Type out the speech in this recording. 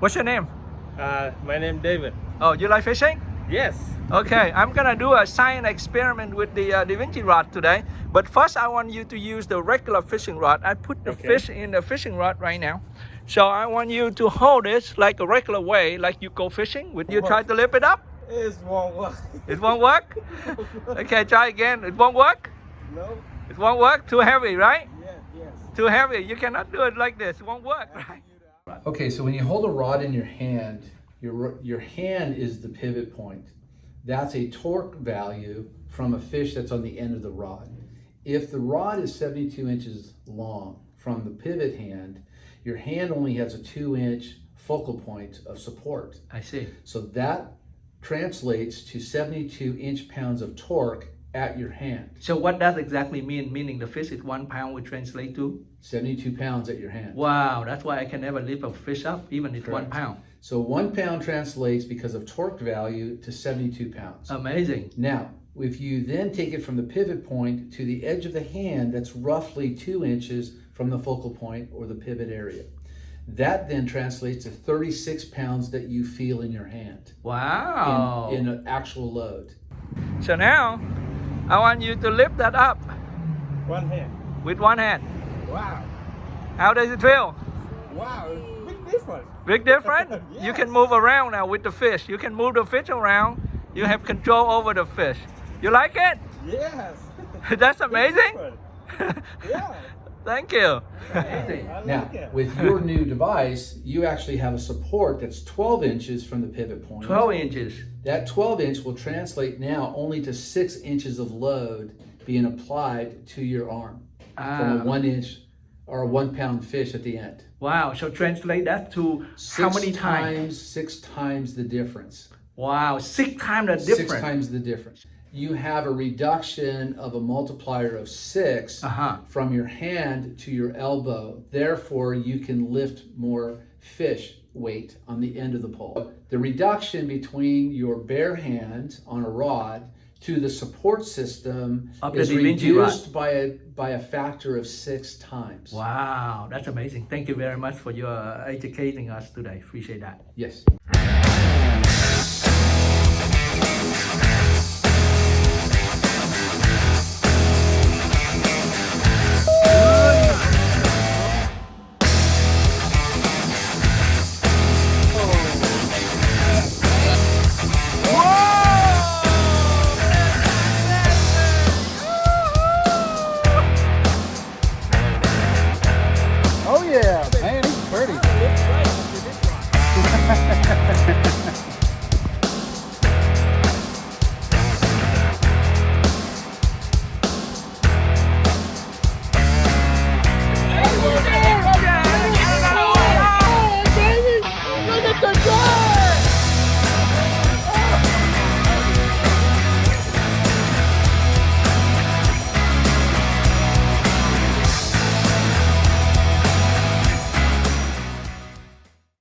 What's your name? My name David. Oh, you like fishing? Yes. Okay, I'm gonna do a science experiment with the Da Vinci rod today. But first, I want you to use the regular fishing rod. I put the Okay. fish in the fishing rod right now. So I want you to hold this like a regular way, like you go fishing. Would you try to lift it up? It won't work. It won't work? Okay, try again. It won't work? No. It won't work? Too heavy, right? Yes. Too heavy. You cannot do it like this. It won't work, right? Okay, so when you hold a rod in your hand, your hand is the pivot point. That's a torque value from a fish that's on the end of the rod. If the rod is 72 inches long from the pivot hand, your hand only has a 2-inch focal point of support. I see. So that translates to 72 inch-pounds of torque at your hand. So what does exactly mean? Meaning the fish is 1 pound would translate to? 72 pounds at your hand. Wow, that's why I can never lift a fish up, even if 1 Correct. pound. So 1 pound translates because of torque value to 72 pounds. Amazing. Now, if you then take it from the pivot point to the edge of the hand, that's roughly 2 inches from the focal point or the pivot area. That then translates to 36 pounds that you feel in your hand Wow. in an actual load. So now, I want you to lift that up One hand. with one hand. Wow. How does it feel? Wow. Big difference. Big difference? You Yes. can move around now with the fish. You can move the fish around. You have control over the fish. You like it? Yes. That's Big amazing. difference. Yeah. Thank you. I Now, like it. with your new device, you actually have a support that's 12 inches from the pivot point. 12 inches. That 12 inch will translate now only to 6 inches of load being applied to your arm from a 1 inch or a 1 pound fish at the end. Wow. So translate that to how many times? 6 times the difference. Wow. 6 times the difference. 6 times the difference. You have a reduction of a multiplier of 6 from your hand to your elbow. Therefore, you can lift more fish weight on the end of the pole. The reduction between your bare hand on a rod to the support system Of the is Da Vinci rod. reduced by a factor of 6 times. Wow. That's amazing. Thank you very much for your educating us today. Appreciate that. Yes.